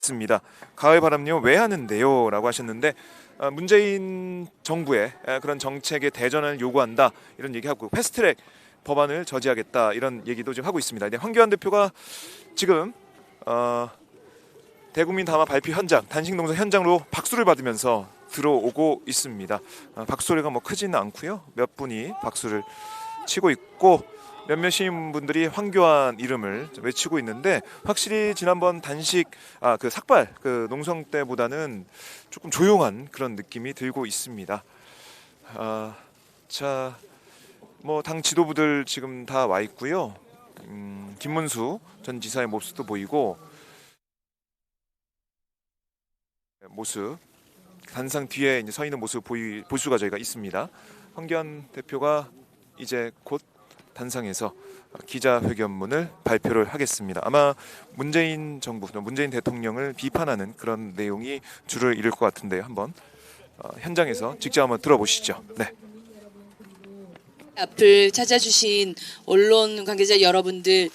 습니다. 가을 바람요 왜 하는데요? 라고 하셨는데 문재인 정부의 그런 정책의 대전을 요구한다 이런 얘기하고 패스트트랙 법안을 저지하겠다 이런 얘기도 지금 하고 있습니다. 네, 황교안 대표가 지금 대국민 담화 발표 현장 단식 농성 현장으로 박수를 받으면서 들어오고 있습니다. 박수소리가 뭐 크지는 않고요. 몇 분이 박수를 치고 있고 몇몇 시민분들이 황교안 이름을 외치고 있는데 확실히 지난번 단식 그 삭발 그 농성 때보다는 조금 조용한 그런 느낌이 들고 있습니다. 자, 뭐 당 지도부들 지금 다 와 있고요. 김문수 전 지사의 모습도 보이고 모습 단상 뒤에 이제 서 있는 모습 볼 수가 저희가 있습니다. 황교안 대표가 이제 곧 단상에서 기자회견문을 발표를 하겠습니다. 아마 문재인 정부, 문재인 대통령을 비판하는 그런 내용이 줄을 이룰 것 같은데요. 한번 현장에서 직접 한번 들어보시죠. 네. 앞을 찾아주신 언론 관계자 여러분들,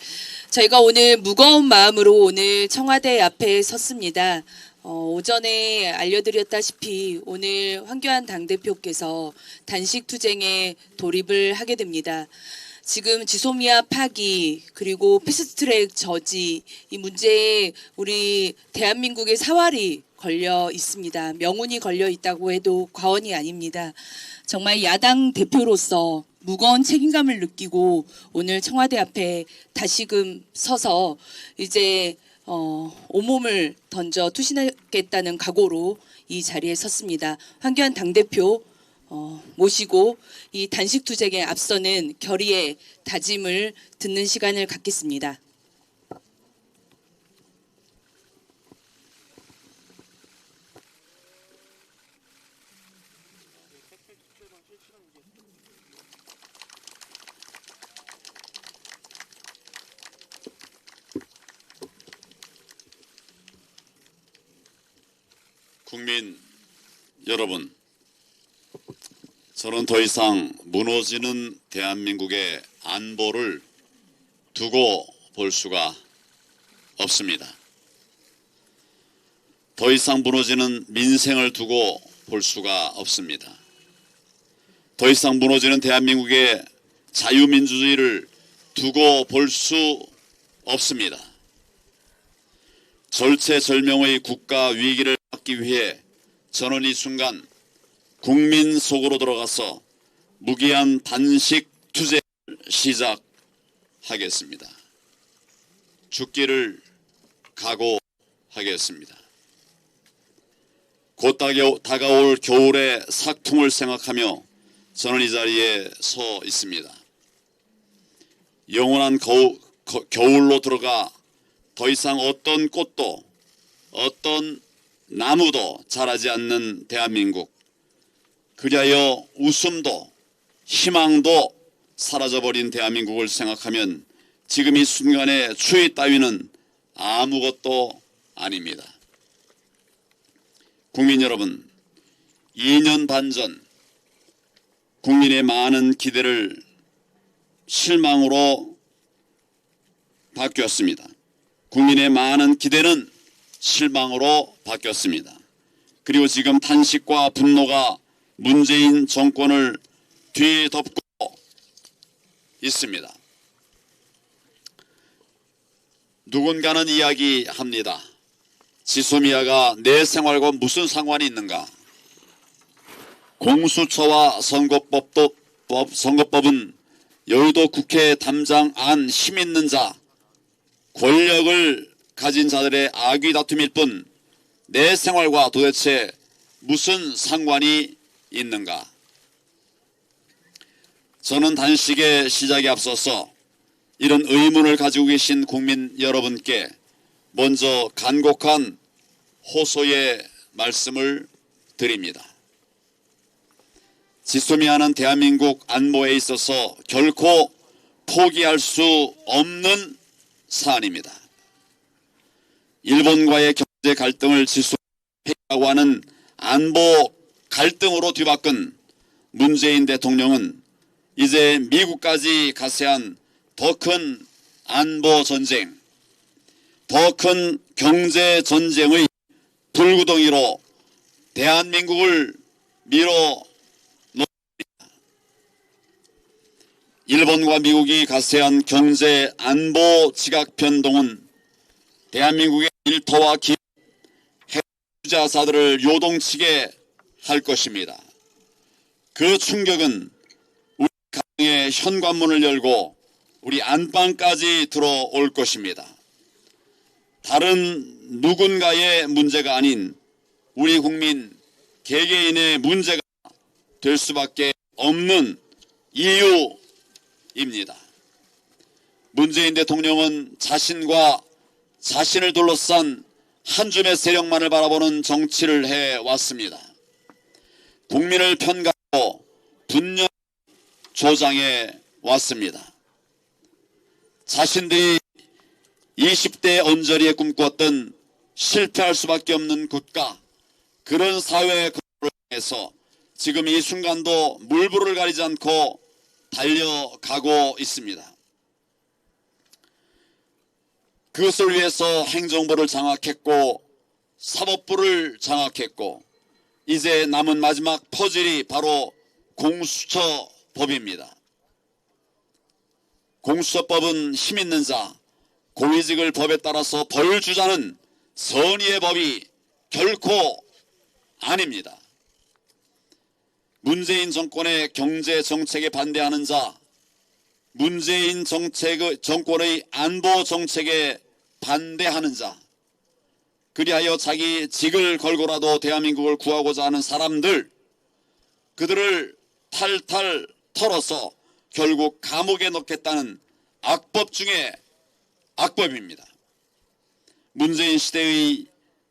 저희가 오늘 무거운 마음으로 오늘 청와대 앞에 섰습니다. 오전에 알려드렸다시피 오늘 황교안 당대표께서 단식 투쟁에 돌입을 하게 됩니다. 지금 지소미아 파기 그리고 패스트트랙 저지 이 문제에 우리 대한민국의 사활이 걸려 있습니다. 명운이 걸려 있다고 해도 과언이 아닙니다. 정말 야당 대표로서 무거운 책임감을 느끼고 오늘 청와대 앞에 다시금 서서 이제 온몸을 던져 투신하겠다는 각오로 이 자리에 섰습니다. 황교안 당대표 모시고 이 단식 투쟁에 앞서는 결의의 다짐을 듣는 시간을 갖겠습니다. 국민 여러분, 저는 더 이상 무너지는 대한민국의 안보를 두고 볼 수가 없습니다. 더 이상 무너지는 민생을 두고 볼 수가 없습니다. 더 이상 무너지는 대한민국의 자유민주주의를 두고 볼 수 없습니다. 절체절명의 국가 위기를 막기 위해 저는 이 순간 국민 속으로 들어가서 무기한 단식 투쟁을 시작하겠습니다. 죽기를 각오하겠습니다. 곧 다가올 겨울의 삭통을 생각하며 저는 이 자리에 서 있습니다. 영원한 겨울로 들어가 더 이상 어떤 꽃도 어떤 나무도 자라지 않는 대한민국, 그리하여 웃음도 희망도 사라져버린 대한민국을 생각하면 지금 이 순간의 추위 따위는 아무것도 아닙니다. 국민 여러분, 2년 반 전 국민의 많은 기대를 실망으로 바뀌었습니다. 국민의 많은 기대는 실망으로 바뀌었습니다. 그리고 지금 탄식과 분노가 문재인 정권을 뒤덮고 있습니다. 누군가는 이야기합니다. 지소미아가 내 생활과 무슨 상관이 있는가? 공수처와 선거법은 여의도 국회 담장 안 힘 있는 자, 권력을 가진 자들의 악의 다툼일 뿐 내 생활과 도대체 무슨 상관이 있는가? 저는 단식의 시작에 앞서서 이런 의문을 가지고 계신 국민 여러분께 먼저 간곡한 호소의 말씀을 드립니다. 지소미아는 대한민국 안보에 있어서 결코 포기할 수 없는 사안입니다. 일본과의 경제 갈등을 지소미아라고 하는 안보 갈등으로 뒤바꾼 문재인 대통령은 이제 미국까지 가세한 더 큰 안보 전쟁, 더 큰 경제 전쟁의 불구덩이로 대한민국을 밀어 일본과 미국이 가세한 경제 안보 지각 변동은 대한민국의 일터와 기업, 핵투자사들을 요동치게 할 것입니다. 그 충격은 우리 가정의 현관문을 열고 우리 안방까지 들어올 것입니다. 다른 누군가의 문제가 아닌 우리 국민 개개인의 문제가 될 수밖에 없는 이유입니다. 문재인 대통령은 자신과 자신을 둘러싼 한 줌의 세력만을 바라보는 정치를 해왔습니다. 국민을 편가하고 분열 조장해 왔습니다. 자신들이 20대 언저리에 꿈꿨던 실패할 수밖에 없는 국가, 그런 사회의 거를 향해서 지금 이 순간도 물불을 가리지 않고 달려가고 있습니다. 그것을 위해서 행정부를 장악했고 사법부를 장악했고 이제 남은 마지막 퍼즐이 바로 공수처법입니다. 공수처법은 힘 있는 자, 고위직을 법에 따라서 벌 주자는 선의의 법이 결코 아닙니다. 문재인 정권의 경제 정책에 반대하는 자, 문재인 정권의 안보 정책에 반대하는 자, 그리하여 자기 직을 걸고라도 대한민국을 구하고자 하는 사람들, 그들을 탈탈 털어서 결국 감옥에 넣겠다는 악법 중에 악법입니다. 문재인 시대의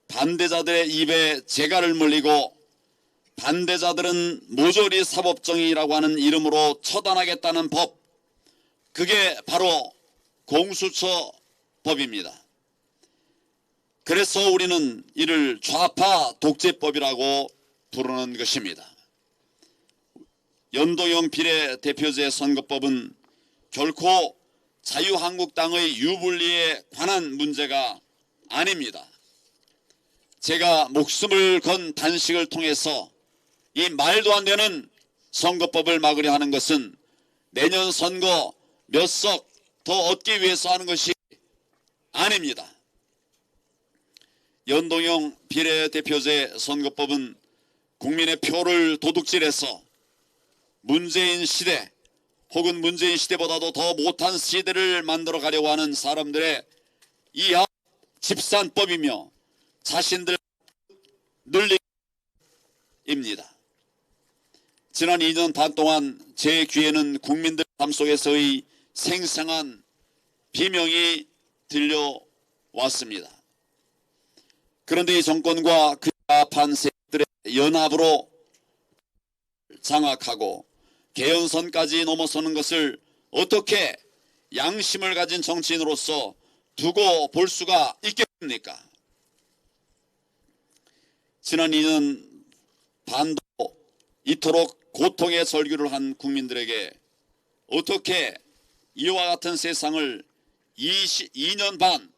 반대자들의 입에 재갈을 물리고 반대자들은 모조리 사법정의라고 하는 이름으로 처단하겠다는 법, 그게 바로 공수처법입니다. 그래서 우리는 이를 좌파 독재법이라고 부르는 것입니다. 연동형 비례대표제 선거법은 결코 자유한국당의 유불리에 관한 문제가 아닙니다. 제가 목숨을 건 단식을 통해서 이 말도 안 되는 선거법을 막으려 하는 것은 내년 선거 몇 석 더 얻기 위해서 하는 것이 아닙니다. 연동형 비례대표제 선거법은 국민의 표를 도둑질해서 문재인 시대 혹은 문재인 시대보다도 더 못한 시대를 만들어 가려고 하는 사람들의 이합 집산법이며 자신들 늘리입니다. 지난 2년 반 동안 제 귀에는 국민들 삶 속에서의 생생한 비명이 들려왔습니다. 그런데 이 정권과 그 좌판 세력들의 연합으로 장악하고 개헌선까지 넘어서는 것을 어떻게 양심을 가진 정치인으로서 두고 볼 수가 있겠습니까? 지난 2년 반도 이토록 고통의 절규를 한 국민들에게 어떻게 이와 같은 세상을 2년 반,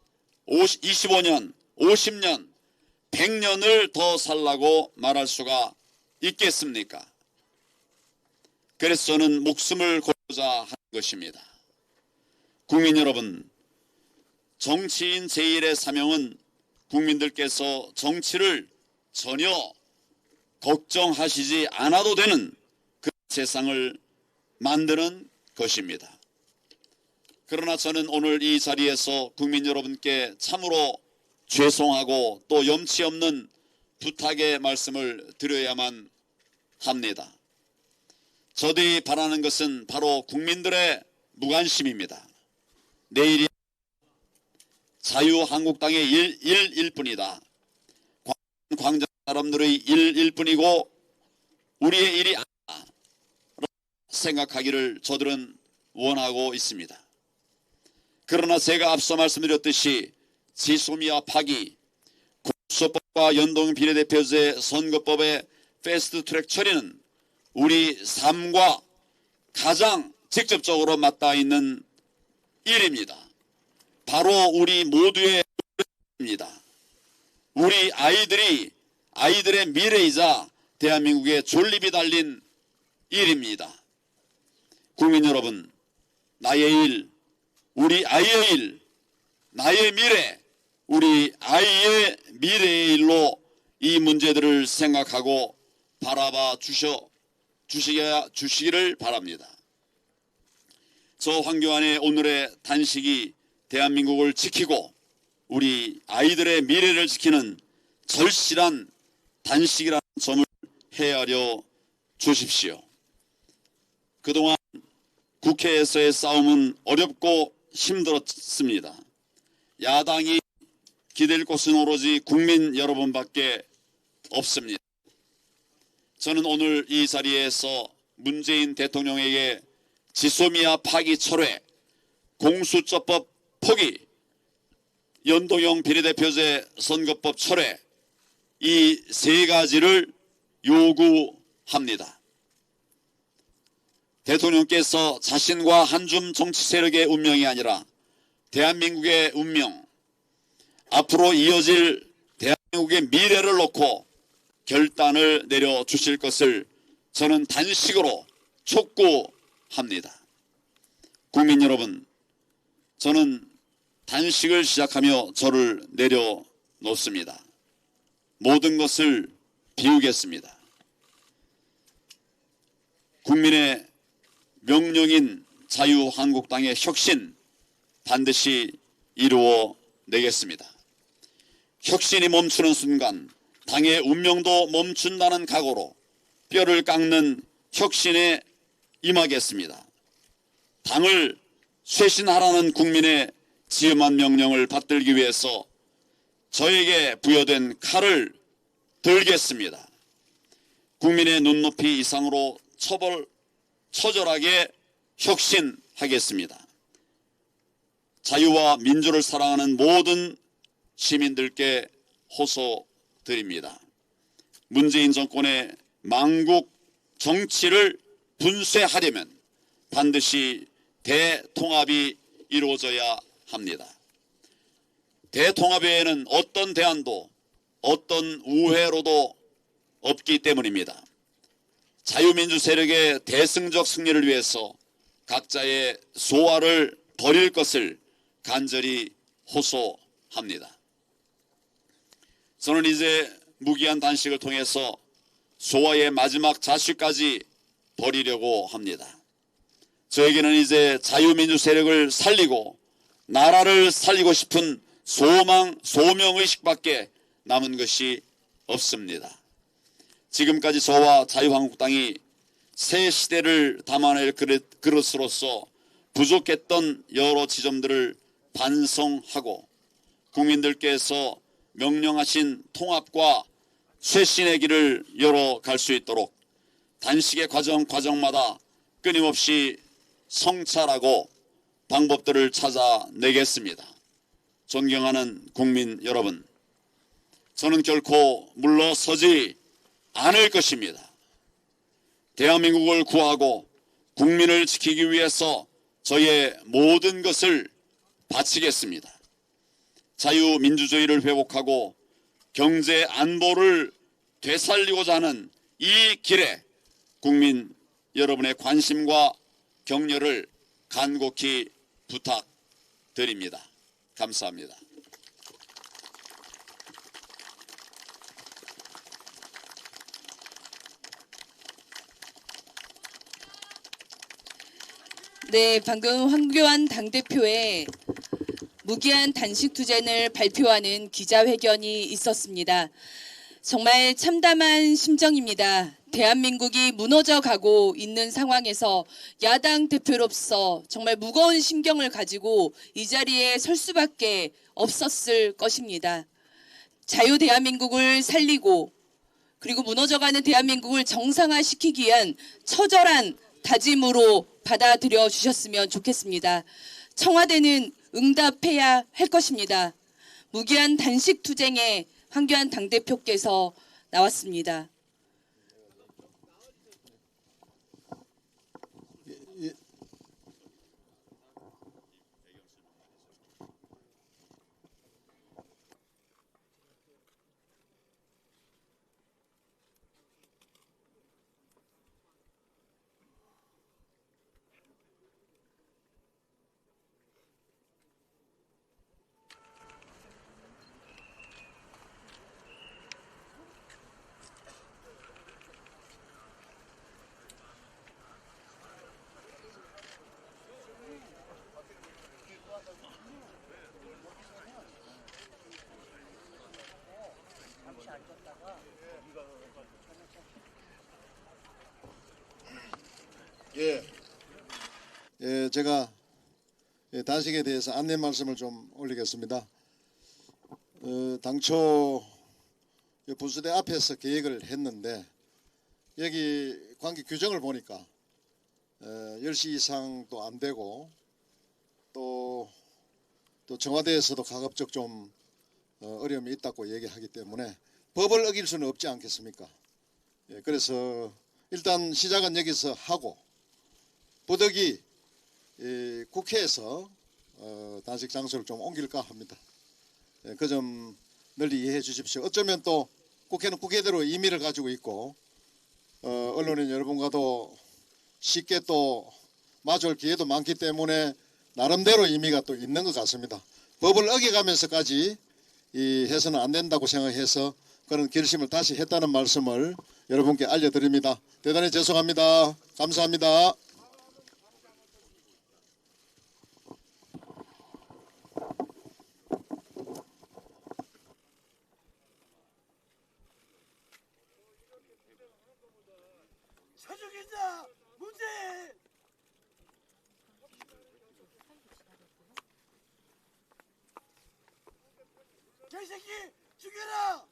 25년, 50년, 100년을 더 살라고 말할 수가 있겠습니까? 그래서 저는 목숨을 걸고자 하는 것입니다. 국민 여러분, 정치인 제1의 사명은 국민들께서 정치를 전혀 걱정하시지 않아도 되는 그 세상을 만드는 것입니다. 그러나 저는 오늘 이 자리에서 국민 여러분께 참으로 죄송하고 또 염치 없는 부탁의 말씀을 드려야만 합니다. 저들이 바라는 것은 바로 국민들의 무관심입니다. 내일이 자유한국당의 일일 뿐이다. 광장 사람들의 일일 뿐이고 우리의 일이 아니다. 생각하기를 저들은 원하고 있습니다. 그러나 제가 앞서 말씀드렸듯이 지소미아 파기, 공수처법과 연동 비례대표제 선거법의 패스트트랙 처리는 우리 삶과 가장 직접적으로 맞닿아 있는 일입니다. 바로 우리 모두의 입니다. 우리 아이들의 미래이자 대한민국의 존립이 달린 일입니다. 국민 여러분, 나의 일, 우리 아이의 일, 나의 미래, 우리 아이의 미래의 일로 이 문제들을 생각하고 바라봐 주시기를 바랍니다. 저 황교안의 오늘의 단식이 대한민국을 지키고 우리 아이들의 미래를 지키는 절실한 단식이라는 점을 헤아려 주십시오. 그동안 국회에서의 싸움은 어렵고 힘들었습니다. 야당이 기댈 곳은 오로지 국민 여러분밖에 없습니다. 저는 오늘 이 자리에서 문재인 대통령에게 지소미아 파기 철회, 공수처법 포기, 연동형 비례대표제 선거법 철회, 이 세 가지를 요구합니다. 대통령께서 자신과 한줌 정치 세력의 운명이 아니라 대한민국의 운명, 앞으로 이어질 대한민국의 미래를 놓고 결단을 내려주실 것을 저는 단식으로 촉구합니다. 국민 여러분, 저는 단식을 시작하며 저를 내려놓습니다. 모든 것을 비우겠습니다. 국민의 명령인 자유한국당의 혁신 반드시 이루어내겠습니다. 혁신이 멈추는 순간 당의 운명도 멈춘다는 각오로 뼈를 깎는 혁신에 임하겠습니다. 당을 쇄신하라는 국민의 지엄한 명령을 받들기 위해서 저에게 부여된 칼을 들겠습니다. 국민의 눈높이 이상으로 처절하게 혁신하겠습니다. 자유와 민주를 사랑하는 모든 시민들께 호소드립니다. 문재인 정권의 망국 정치를 분쇄하려면 반드시 대통합이 이루어져야 합니다. 대통합 외에는 어떤 대안도 어떤 우회로도 없기 때문입니다. 자유민주 세력의 대승적 승리를 위해서 각자의 소화를 버릴 것을 간절히 호소합니다. 저는 이제 무기한 단식을 통해서 소화의 마지막 자취까지 버리려고 합니다. 저에게는 이제 자유민주 세력을 살리고 나라를 살리고 싶은 소명의식밖에 남은 것이 없습니다. 지금까지 저와 자유한국당이 새 시대를 담아낼 그릇으로서 부족했던 여러 지점들을 반성하고 국민들께서 명령하신 통합과 쇄신의 길을 열어갈 수 있도록 단식의 과정마다 끊임없이 성찰하고 방법들을 찾아내겠습니다. 존경하는 국민 여러분, 저는 결코 물러서지 않을 것입니다. 대한민국을 구하고 국민을 지키기 위해서 저의 모든 것을 바치겠습니다. 자유민주주의를 회복하고 경제 안보를 되살리고자 하는 이 길에 국민 여러분의 관심과 격려를 간곡히 부탁드립니다. 감사합니다. 네, 방금 황교안 당대표의 무기한 단식 투쟁을 발표하는 기자회견이 있었습니다. 정말 참담한 심정입니다. 대한민국이 무너져 가고 있는 상황에서 야당 대표로서 정말 무거운 심경을 가지고 이 자리에 설 수밖에 없었을 것입니다. 자유 대한민국을 살리고 그리고 무너져가는 대한민국을 정상화시키기 위한 처절한 다짐으로 받아들여 주셨으면 좋겠습니다. 청와대는 응답해야 할 것입니다. 무기한 단식 투쟁에 황교안 당대표께서 나왔습니다. 예, 제가 단식에 대해서 안내 말씀을 좀 올리겠습니다. 당초 분수대 앞에서 계획을 했는데 여기 관계 규정을 보니까 10시 이상도 안 되고 또 청와대에서도 가급적 좀 어려움이 있다고 얘기하기 때문에 법을 어길 수는 없지 않겠습니까? 예, 그래서 일단 시작은 여기서 하고 부득이 국회에서 단식 장소를 좀 옮길까 합니다. 예, 그 점 널리 이해해 주십시오. 어쩌면 또 국회는 국회대로 임의를 가지고 있고 언론인 여러분과도 쉽게 또 마주할 기회도 많기 때문에 나름대로 의미가 또 있는 것 같습니다. 법을 어겨가면서까지 해서는 안 된다고 생각해서 그런 결심을 다시 했다는 말씀을 여러분께 알려드립니다. 대단히 죄송합니다. 감사합니다. 서죽인자 문제 개새끼 죽여라.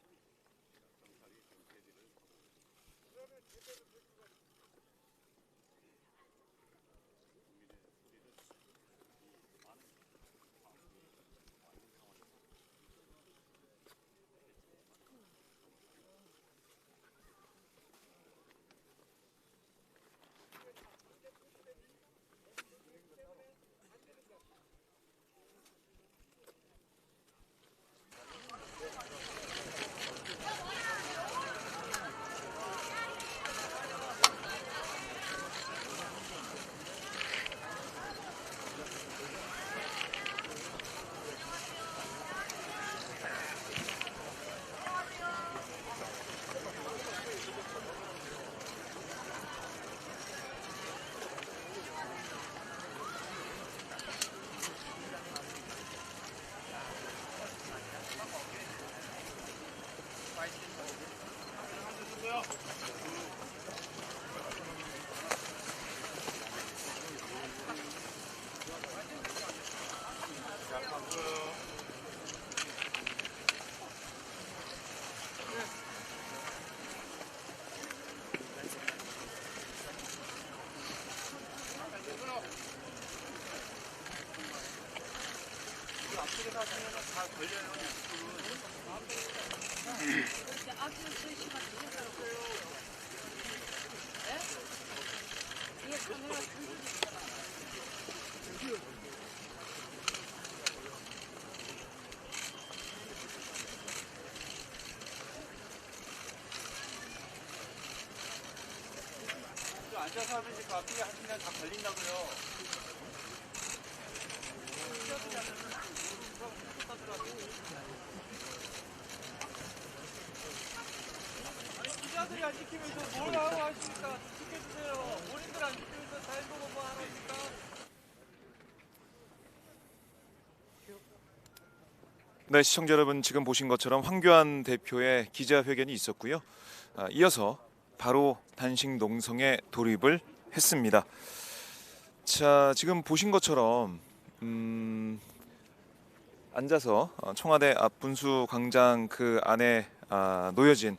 앉아서 하면 이제 앞뒤에 하시면 다 걸린다고요. 기자들이 안 지키면서 뭘 하고 하십니까? 지켜주세요. 본인들 안 지키면서 잘 보고 뭐 하십니까? 네, 시청자 여러분 지금 보신 것처럼 황교안 대표의 기자회견이 있었고요. 이어서 바로 단식 농성에 돌입을 했습니다. 자, 지금 보신 것처럼 앉아서 청와대 앞 분수 광장 그 안에 놓여진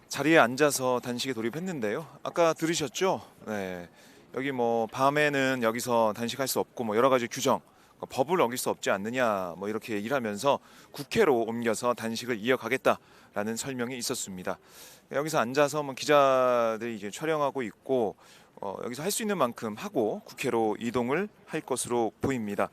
자리에 앉아서 단식에 돌입했는데요. 아까 들으셨죠? 네, 여기 뭐 밤에는 여기서 단식할 수 없고 뭐 여러 가지 규정, 법을 어길 수 없지 않느냐 뭐 이렇게 얘기를 하면서 국회로 옮겨서 단식을 이어가겠다라는 설명이 있었습니다. 여기서 앉아서 뭐 기자들이 이제 촬영하고 있고 여기서 할 수 있는 만큼 하고 국회로 이동을 할 것으로 보입니다.